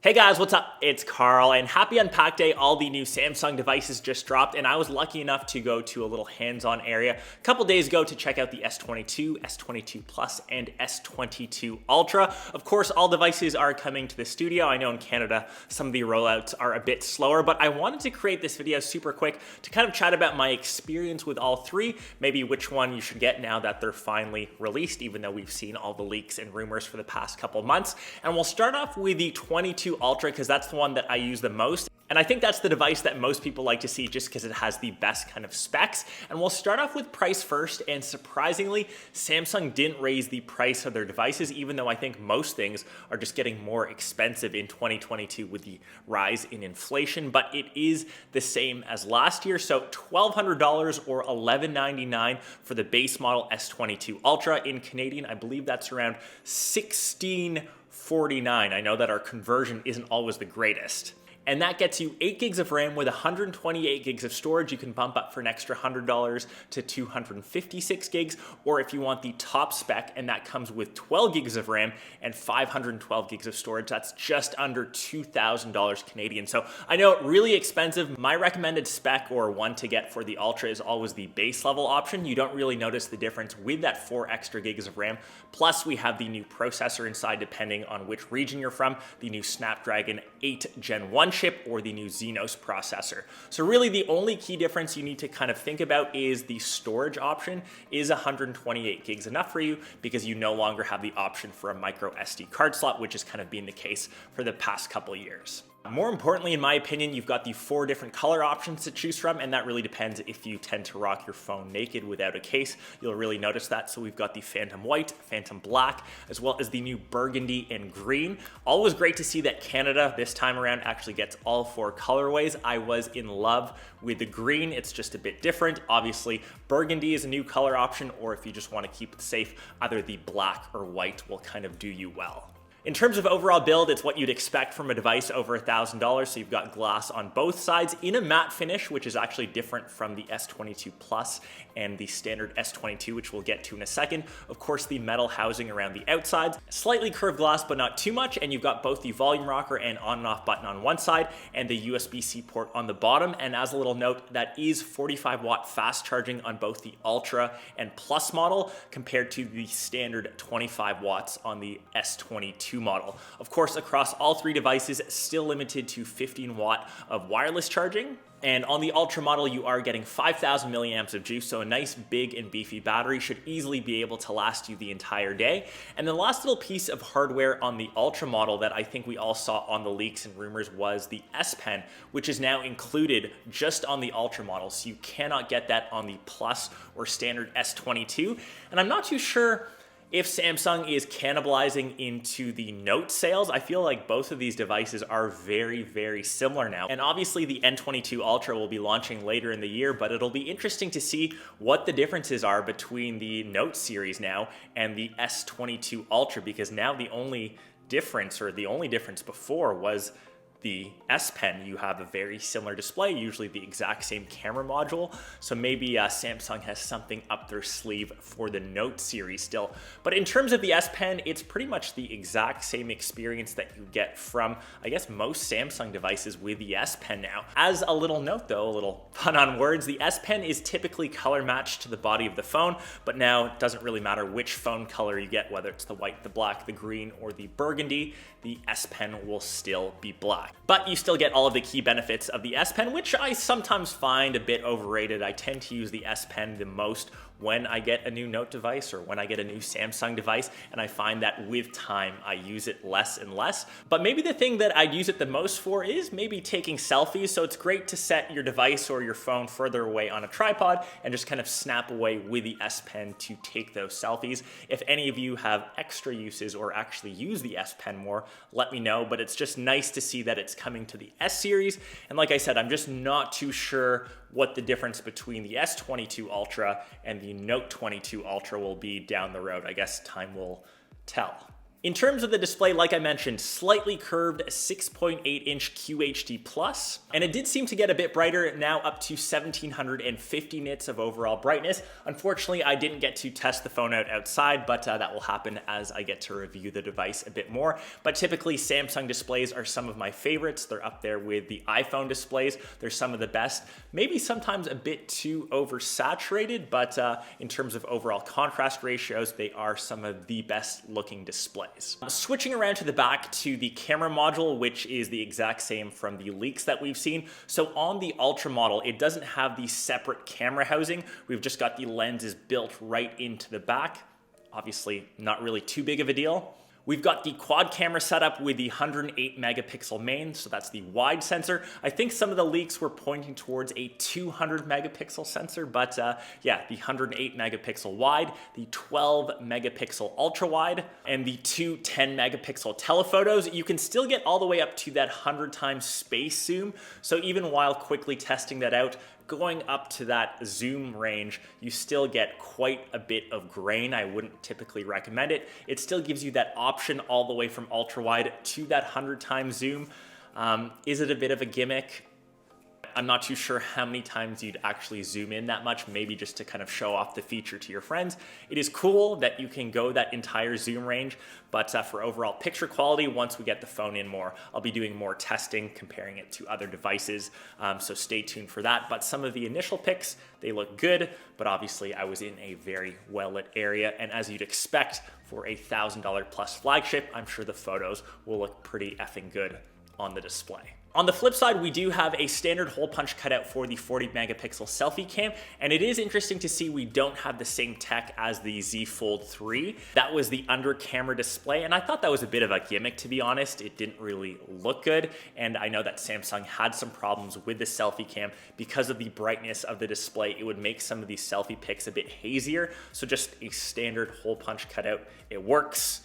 Hey guys, what's up? It's Karl, and happy Unpack Day. All the new Samsung devices just dropped, and I was lucky enough to go to a little hands-on area a couple days ago to check out the S22, S22 Plus, and S22 Ultra. Of course, all devices are coming to the studio. I know in Canada, some of the rollouts are a bit slower, but I wanted to create this video super quick to kind of chat about my experience with all three, maybe which one you should get now that they're finally released, even though we've seen all the leaks and rumors for the past couple months. And we'll start off with the 22 Ultra because that's the one that I use the most. And I think that's the device that most people like to see just because it has the best kind of specs. And we'll start off with price first. And surprisingly, Samsung didn't raise the price of their devices, even though I think most things are just getting more expensive in 2022 with the rise in inflation. But it is the same as last year. So $1,200 or $1,199 for the base model S22 Ultra. In Canadian, I believe that's around $1,649. I know that our conversion isn't always the greatest. And that gets you 8 gigs of RAM with 128 gigs of storage. You can bump up for an extra $100 to 256 gigs. Or if you want the top spec, and that comes with 12 gigs of RAM and 512 gigs of storage, that's just under $2,000 Canadian. So I know really expensive. My recommended spec or one to get for the Ultra is always the base level option. You don't really notice the difference with that 4 extra gigs of RAM. Plus we have the new processor inside depending on which region you're from, the new Snapdragon 8 Gen 1 chip or the new Exynos processor. So really the only key difference you need to kind of think about is the storage option. Is 128 gigs enough for you, because you no longer have the option for a micro SD card slot, which has kind of been the case for the past couple years. More importantly, in my opinion, you've got the 4 different color options to choose from, and that really depends if you tend to rock your phone naked without a case. You'll really notice that. So we've got the Phantom White, Phantom Black, as well as the new Burgundy and Green. Always great to see that Canada this time around actually gets all 4 colorways. I was in love with the Green. It's just a bit different. Obviously, Burgundy is a new color option, or if you just want to keep it safe, either the Black or White will kind of do you well. In terms of overall build, it's what you'd expect from a device over $1,000. So you've got glass on both sides in a matte finish, which is actually different from the S22 Plus and the standard S22, which we'll get to in a second. Of course, the metal housing around the outsides, slightly curved glass, but not too much. And you've got both the volume rocker and on and off button on one side and the USB-C port on the bottom. And as a little note, that is 45 watt fast charging on both the Ultra and Plus model compared to the standard 25 watts on the S22 model. Of course, across all 3 devices, still limited to 15 watt of wireless charging. And on the Ultra model, you are getting 5,000 milliamps of juice, so a nice big and beefy battery should easily be able to last you the entire day. And the last little piece of hardware on the Ultra model that I think we all saw on the leaks and rumors was the S Pen, which is now included just on the Ultra model. So you cannot get that on the Plus or standard S22. And I'm not too sure if Samsung is cannibalizing into the Note sales. I feel like both of these devices are very, very similar now. And obviously the N22 Ultra will be launching later in the year, but it'll be interesting to see what the differences are between the Note series now and the S22 Ultra, because now the only difference before was the S Pen. You have a very similar display, usually the exact same camera module. So maybe Samsung has something up their sleeve for the Note series still. But in terms of the S Pen, it's pretty much the exact same experience that you get from, I guess, most Samsung devices with the S Pen now. As a little note though, a little pun on words, the S Pen is typically color matched to the body of the phone, but now it doesn't really matter which phone color you get, whether it's the white, the black, the green, or the burgundy, the S Pen will still be black. But you still get all of the key benefits of the S Pen, which I sometimes find a bit overrated. I tend to use the S Pen the most when I get a new Note device or when I get a new Samsung device, and I find that with time I use it less and less. But maybe the thing that I'd use it the most for is maybe taking selfies. So it's great to set your device or your phone further away on a tripod and just kind of snap away with the S Pen to take those selfies. If any of you have extra uses or actually use the S Pen more, let me know. But it's just nice to see that it's coming to the S series. And like I said, I'm just not too sure what the difference between the S22 Ultra and the Note 22 Ultra will be down the road. I guess time will tell. In terms of the display, like I mentioned, slightly curved 6.8-inch QHD+, and it did seem to get a bit brighter, now up to 1750 nits of overall brightness. Unfortunately, I didn't get to test the phone out outside, but that will happen as I get to review the device a bit more. But typically, Samsung displays are some of my favorites. They're up there with the iPhone displays. They're some of the best. Maybe sometimes a bit too oversaturated, but in terms of overall contrast ratios, they are some of the best looking displays. Switching around to the back to the camera module, which is the exact same from the leaks that we've seen. So on the Ultra model, it doesn't have the separate camera housing. We've just got the lenses built right into the back. Obviously, not really too big of a deal. We've got the quad camera setup with the 108 megapixel main, so that's the wide sensor. I think some of the leaks were pointing towards a 200 megapixel sensor, but yeah, the 108 megapixel wide, the 12 megapixel ultra wide, and the two 10 megapixel telephotos. You can still get all the way up to that 100 times space zoom, so even while quickly testing that out, going up to that zoom range, you still get quite a bit of grain. I wouldn't typically recommend it. It still gives you that option all the way from ultra wide to that 100 times zoom. Is it a bit of a gimmick? I'm not too sure how many times you'd actually zoom in that much, maybe just to kind of show off the feature to your friends. It is cool that you can go that entire zoom range, but for overall picture quality, once we get the phone in more, I'll be doing more testing, comparing it to other devices, so stay tuned for that. But some of the initial pics, they look good, but obviously I was in a very well-lit area, and as you'd expect for a $1,000 plus flagship, I'm sure the photos will look pretty effing good on the display. On the flip side, we do have a standard hole punch cutout for the 40 megapixel selfie cam, and it is interesting to see we don't have the same tech as the Z Fold 3. That was the under camera display, and I thought that was a bit of a gimmick, to be honest. It didn't really look good, and I know that Samsung had some problems with the selfie cam because of the brightness of the display. It would make some of these selfie pics a bit hazier, so just a standard hole punch cutout, it works.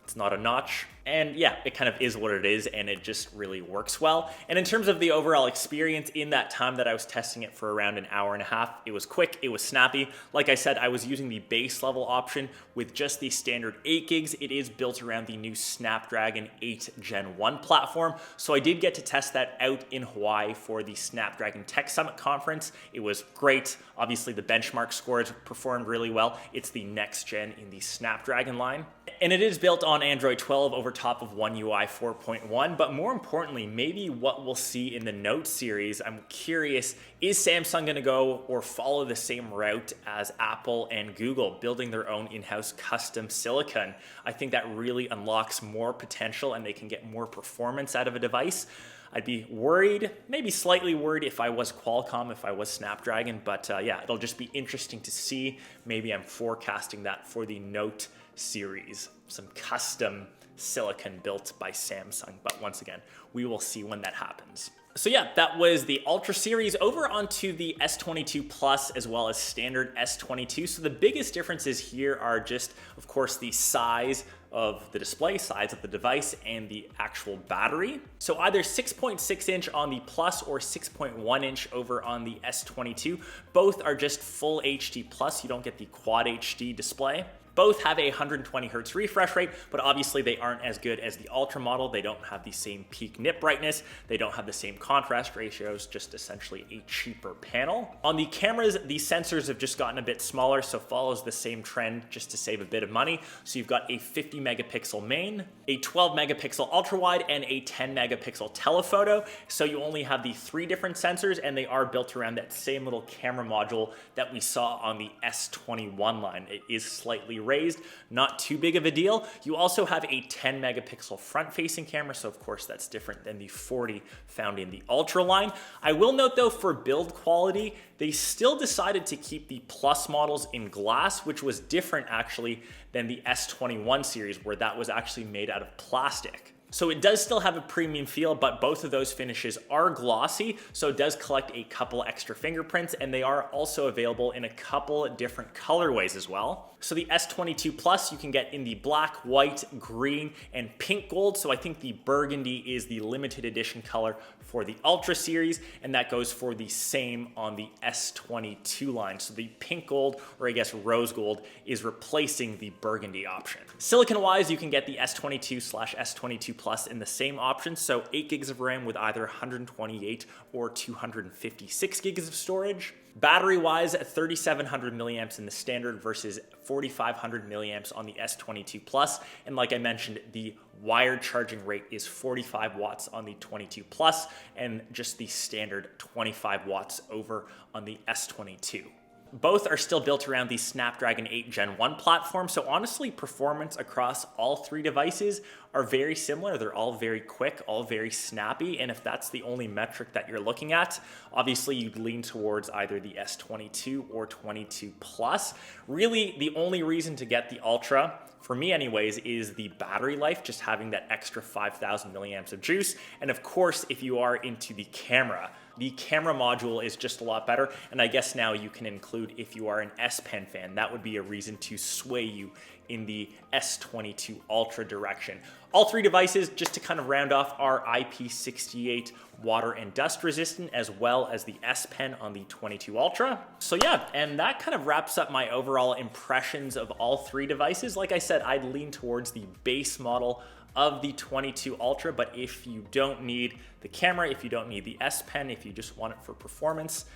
It's not a notch. And yeah, it kind of is what it is, and it just really works well. And in terms of the overall experience, in that time that I was testing it for around an hour and a half, it was quick, it was snappy. Like I said, I was using the base level option with just the standard 8 gigs. It is built around the new Snapdragon 8 Gen 1 platform. So I did get to test that out in Hawaii for the Snapdragon Tech Summit conference. It was great. Obviously the benchmark scores performed really well. It's the next gen in the Snapdragon line. And it is built on Android 12 over top of One UI 4.1, but more importantly, maybe what we'll see in the Note series, I'm curious, is Samsung gonna go or follow the same route as Apple and Google, building their own in-house custom silicon? I think that really unlocks more potential and they can get more performance out of a device. I'd be worried, maybe slightly worried if I was Qualcomm, if I was Snapdragon, but yeah, it'll just be interesting to see. Maybe I'm forecasting that for the Note series, some custom silicon built by Samsung, but once again, we will see when that happens. So yeah, that was the Ultra series. Over onto the S22 Plus as well as standard S22. So the biggest differences here are just, of course, the size of the display, size of the device, and the actual battery. So either 6.6 inch on the Plus or 6.1 inch over on the S22. Both are just full HD Plus. You don't get the Quad HD display. Both have a 120 hertz refresh rate, but obviously they aren't as good as the Ultra model. They don't have the same peak nit brightness. They don't have the same contrast ratios, just essentially a cheaper panel. On the cameras, the sensors have just gotten a bit smaller, so follows the same trend just to save a bit of money. So you've got a 50 megapixel main, a 12 megapixel ultra wide, and a 10 megapixel telephoto. So you only have the 3 different sensors, and they are built around that same little camera module that we saw on the S21 line. It is slightly raised, not too big of a deal. You also have a 10 megapixel front facing camera, so of course that's different than the 40 found in the Ultra line. I will note though, for build quality, they still decided to keep the Plus models in glass, which was different actually than the S21 series, where that was actually made out of plastic. So it does still have a premium feel, but both of those finishes are glossy, so it does collect a couple extra fingerprints, and they are also available in a couple different colorways as well. So the S22 Plus you can get in the black, white, green, and pink gold. So I think the burgundy is the limited edition color for the Ultra series, and that goes for the same on the S22 line. So the pink gold, or I guess rose gold, is replacing the burgundy option. Silicon-wise, you can get the S22/S22 Plus in the same option, so 8 gigs of RAM with either 128 or 256 gigs of storage. Battery-wise, 3,700 milliamps in the standard versus 4,500 milliamps on the S22 Plus. And like I mentioned, the wired charging rate is 45 watts on the 22 Plus and just the standard 25 watts over on the S22. Both are still built around the Snapdragon 8 Gen 1 platform, so honestly, performance across all three devices are very similar. They're all very quick, all very snappy, and if that's the only metric that you're looking at, obviously you'd lean towards either the S22 or 22 Plus. Really, the only reason to get the Ultra, for me anyways, is the battery life, just having that extra 5,000 milliamps of juice, and of course, if you are into the camera module is just a lot better, and I guess now you can include, if you are an S Pen fan, that would be a reason to sway you in the S22 Ultra direction. All three devices, just to kind of round off, are IP68 water and dust resistant, as well as the S Pen on the 22 Ultra. So yeah, and that kind of wraps up my overall impressions of all three devices. Like I said, I'd lean towards the base model of the 22 Ultra, but if you don't need the camera, if you don't need the S Pen, if you just want it for performance,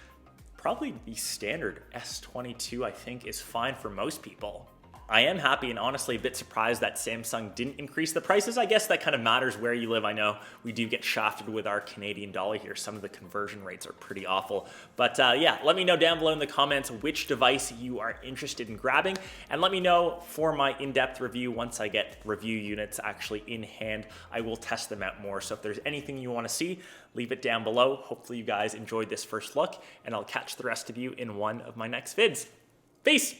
probably the standard S22 I think is fine for most people. I am happy and honestly a bit surprised that Samsung didn't increase the prices. I guess that kind of matters where you live. I know we do get shafted with our Canadian dollar here. Some of the conversion rates are pretty awful. But yeah, let me know down below in the comments which device you are interested in grabbing. And let me know for my in-depth review once I get review units actually in hand. I will test them out more. So if there's anything you want to see, leave it down below. Hopefully you guys enjoyed this first look, and I'll catch the rest of you in one of my next vids. Peace!